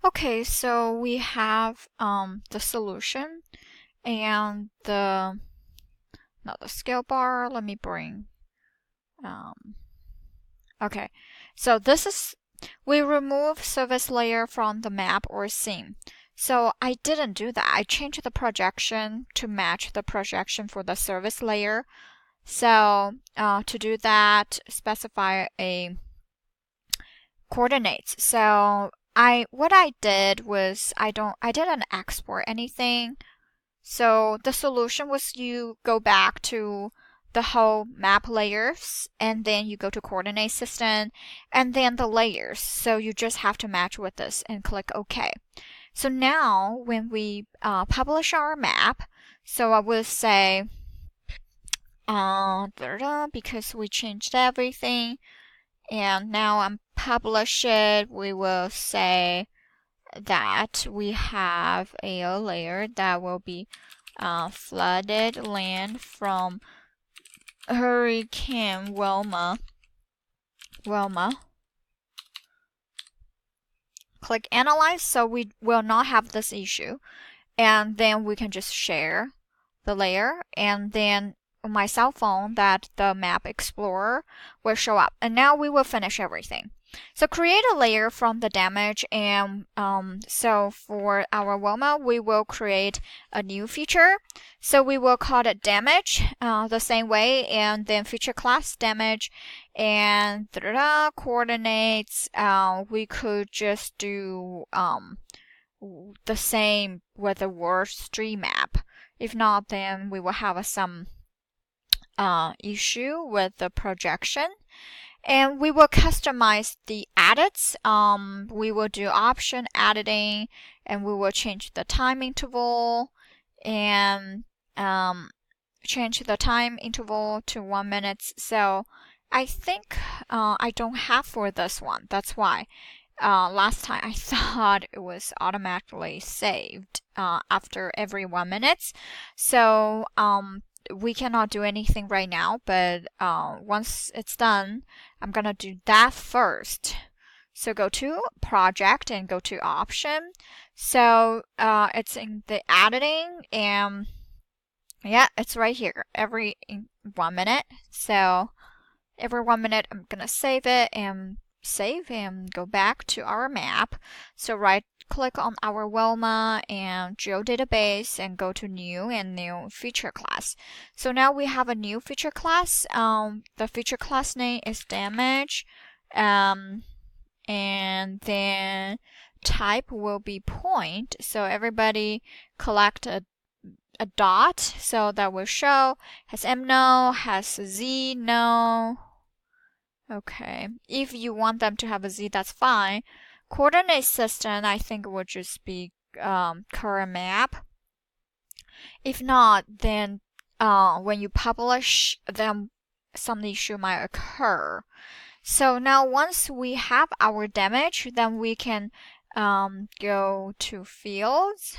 Okay, so we have the solution and the not the scale bar. Let me bring um okay. So this is we remove surface layer from the map or scene. So I didn't do that. I changed the projection to match the projection for the surface layer. So to do that, specify a coordinates. So what I did was I didn't export anything. So the solution was you go back to the whole map layers and then you go to coordinate system and then the layers. So you just have to match with this and click OK. So now when we publish our map, so I will say because we changed everything and now I'm publish it, we will say that we have a layer that will be flooded land from Hurricane Wilma. Click analyze so we will not have this issue. And then we can just share the layer and then on my cell phone that the map explorer will show up. And now we will finish everything. So create a layer from the damage and so for our Wilma we will create a new feature. So we will call it damage the same way and then feature class damage and coordinates we could just do the same with the word street map. If not, then we will have some issue with the projection. And we will customize the edits. We will do option editing and we will change the time interval and change the time interval to 1 minute. So I think I don't have for this one. That's why. Last time I thought it was automatically saved after every 1 minute. So we cannot do anything right now, but once it's done, I'm gonna do that first. So go to project and go to option. So it's in the editing and yeah, it's right here every 1 minute. So every 1 minute, I'm gonna save it and save and go back to our map. So right click on our Wilma and geodatabase and go to new and new feature class. So now we have a new feature class. The feature class name is damage. And then type will be point. So everybody collect a dot. So that will show has M no, has Z no. Okay, if you want them to have a Z, that's fine. Coordinate system, I think would just be current map. If not, then when you publish them, some issue might occur. So now once we have our damage, then we can go to fields.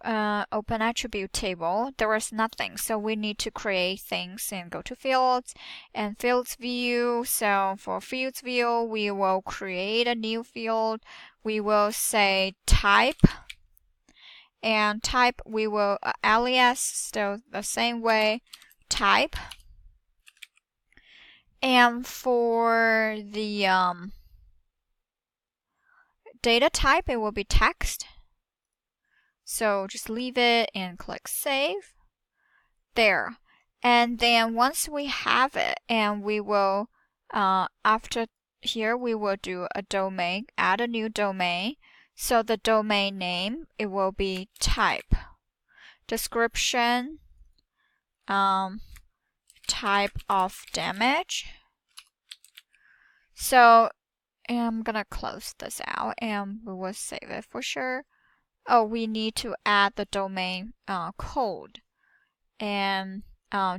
Open attribute table, there is nothing. So we need to create things and go to fields and fields view. So for fields view, we will create a new field. We will say type and type we will alias still the same way type. And for the data type, it will be text. So just leave it and click save. There. And then once we have it, and we will, after here, we will do a domain, add a new domain. So the domain name, it will be type. Description, type of damage. So I'm gonna close this out and we will save it for sure. Oh, we need to add the domain code and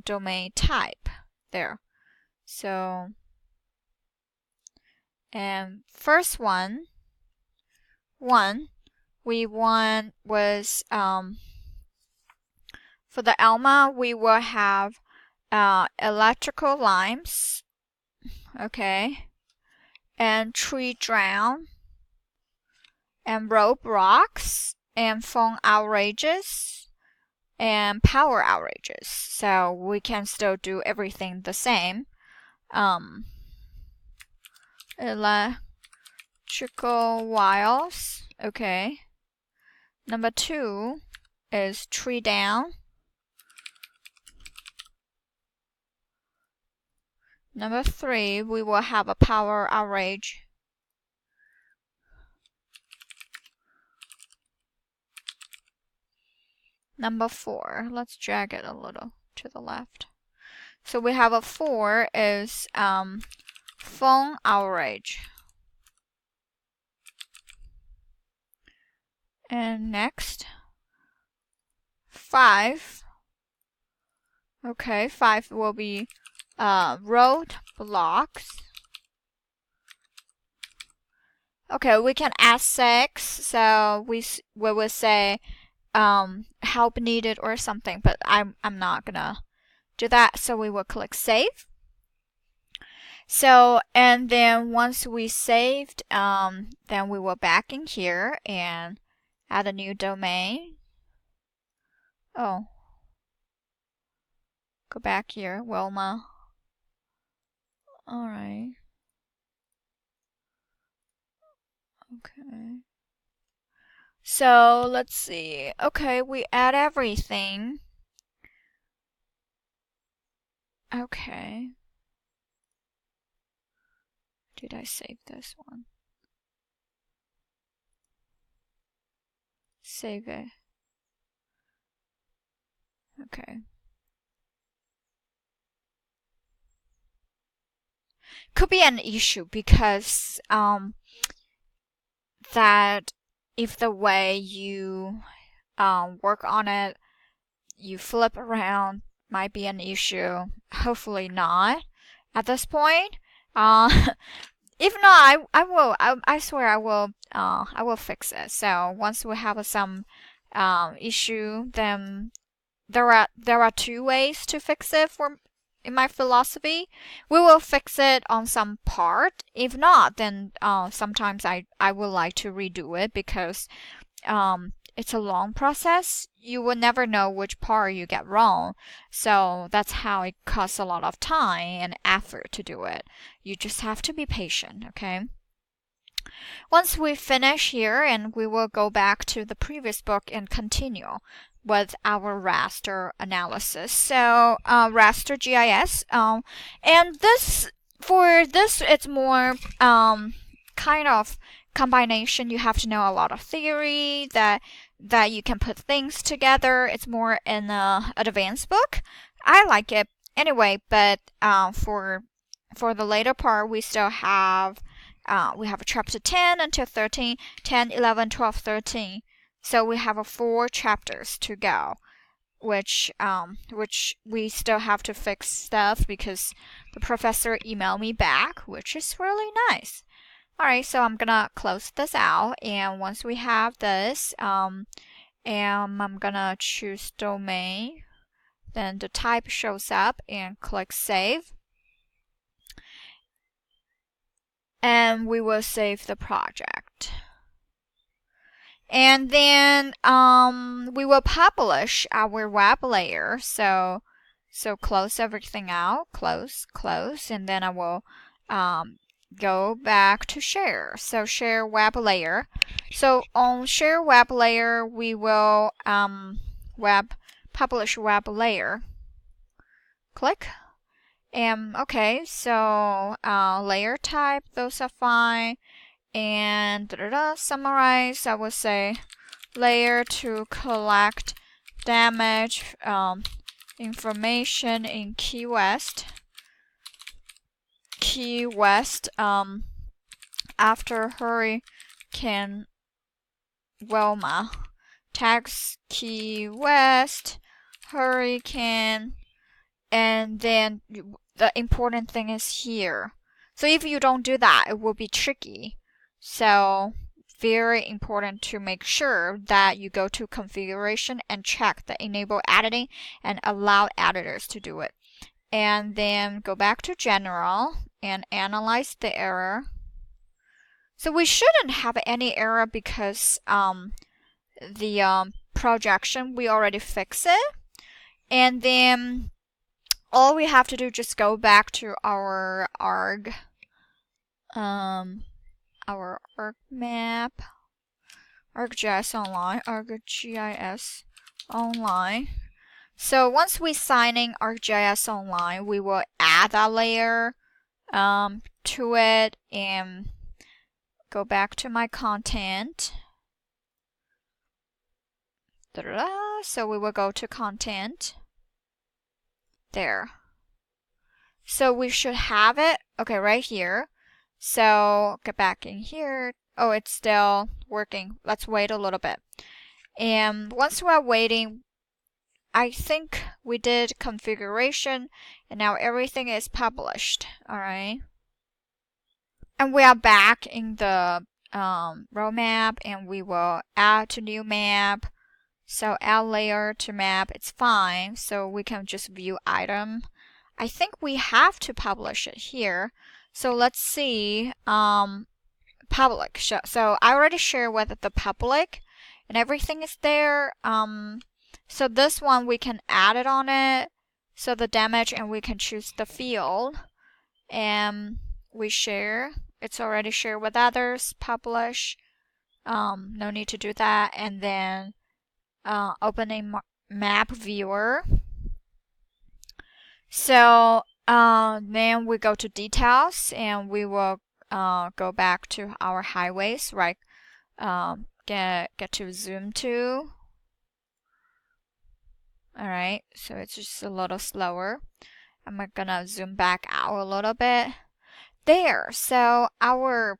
domain type there. So, and first one we want was for the Alma we will have electrical lines, okay, and tree drown, and roadblocks and phone outages and power outages. So we can still do everything the same. Electrical wires. Okay. Number 2 is tree down. Number 3, we will have a power outage. Number 4, let's drag it a little to the left. So we have a 4 is phone outage. And next, 5. Okay, 5 will be road blocks. Okay, we can add 6. So we will say help needed or something, but I'm not gonna do that. So we will click save. So, and then once we saved, then we will back in here and add a new domain. Oh, go back here, Wilma. All right. Okay. So let's see. Okay, we add everything. Okay. Did I save this one? Save it. Okay. Could be an issue because that if the way you work on it, you flip around, might be an issue. Hopefully not at this point. If not, I will. I swear I will fix it. So once we have some issue, then there are 2 ways to fix it. In my philosophy, we will fix it on some part. If not, then sometimes I would like to redo it because it's a long process. You will never know which part you get wrong. So that's how it costs a lot of time and effort to do it. You just have to be patient, okay? Once we finish here, and we will go back to the previous book and continue with our raster analysis. So raster GIS, and for this it's more kind of combination. You have to know a lot of theory that you can put things together. It's more in a advanced book. I like it anyway, but for the later part, we still have we have a chapter 10 until 13, 10, 11, 12, 13. So we have 4 chapters to go, which we still have to fix stuff because the professor emailed me back, which is really nice. Alright, so I'm gonna close this out, and once we have this, and I'm gonna choose domain, then the type shows up, and click save. And we will save the project. And then we will publish our web layer. So close everything out, close, and then I will go back to share. So share web layer. So on share web layer, we will publish web layer. Click. Okay, so layer type, those are fine. And summarize, I would say layer to collect damage information in Key West. Key West after Hurricane Wilma. Tags Key West, Hurricane, and then the important thing is here. So if you don't do that, it will be tricky. So very important to make sure that you go to configuration and check the enable editing and allow editors to do it. And then go back to general and analyze the error. So we shouldn't have any error because the projection, we already fixed it. And then all we have to do, just go back to our ArcMap, ArcGIS Online, ArcGIS Online. So once we sign in ArcGIS Online, we will add that layer to it and go back to my content. So we will go to content. There. So we should have it, okay, right here. So get back in here. Oh, it's still working. Let's wait a little bit. And once we're waiting, I think we did configuration and now everything is published. All right. And we are back in the row map and we will add to new map. So add layer to map, it's fine. So we can just view item. I think we have to publish it here. So let's see, public. So I already shared with the public and everything is there. So this one we can add it on it. So the damage, and we can choose the field and we share. It's already shared with others, publish. No need to do that. And then opening map viewer. So then we go to details and we will go back to our highways, right? Get to zoom to. All right, so it's just a little slower. I'm gonna zoom back out a little bit. There, so our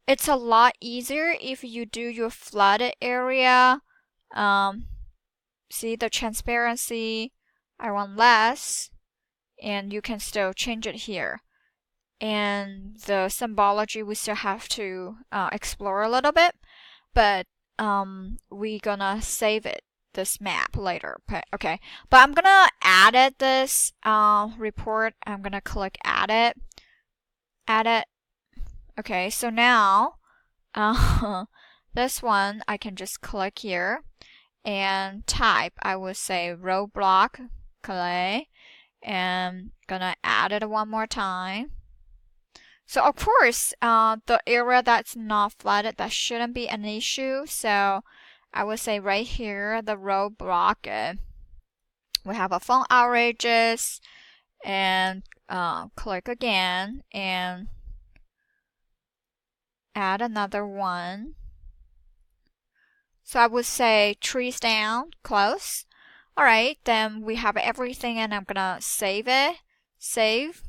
it's a lot easier if you do your flooded area. See the transparency, I want less, and you can still change it here. And the symbology, we still have to explore a little bit, but we're gonna save it, this map, later. Okay, but I'm gonna edit this report. I'm gonna click edit. Okay, so now this one I can just click here and type. I would say roadblock clay, and gonna add it one more time. So of course, the area that's not flooded, that shouldn't be an issue. So I would say right here, the roadblock, we have a phone outages, and click again and add another one. So I would say trees down, close. All right, then we have everything and I'm gonna save it. Save.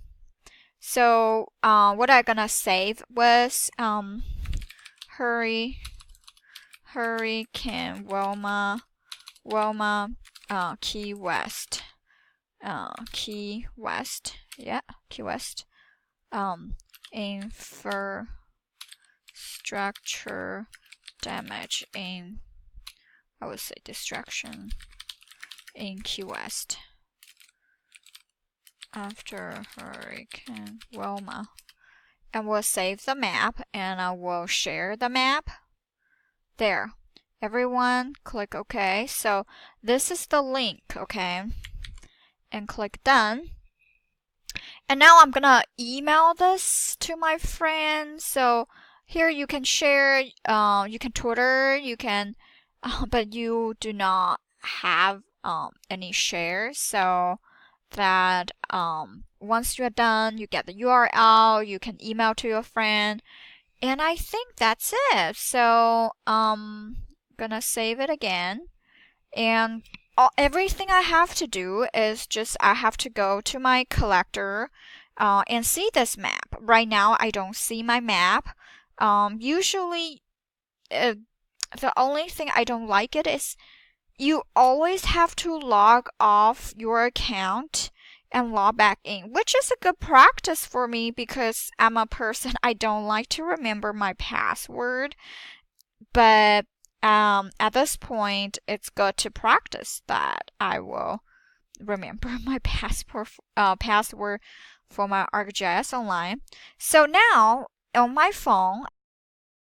So what I'm gonna save was Hurricane Wilma, Key West. Key West. Yeah, Key West. Infrastructure damage in, I would say, destruction in Key West after Hurricane Wilma. And we'll save the map and I will share the map. There. Everyone click OK. So this is the link, okay? And click done. And now I'm gonna email this to my friends. So here you can share, you can Twitter, you can, but you do not have any shares. So that once you're done, you get the URL, you can email to your friend. And I think that's it. So gonna save it again. And everything I have to do is just I have to go to my collector and see this map. Right now I don't see my map. Usually the only thing I don't like it is you always have to log off your account and log back in, which is a good practice for me because I'm a person, I don't like to remember my password. But at this point, it's good to practice that I will remember my password for my ArcGIS Online. So now on my phone,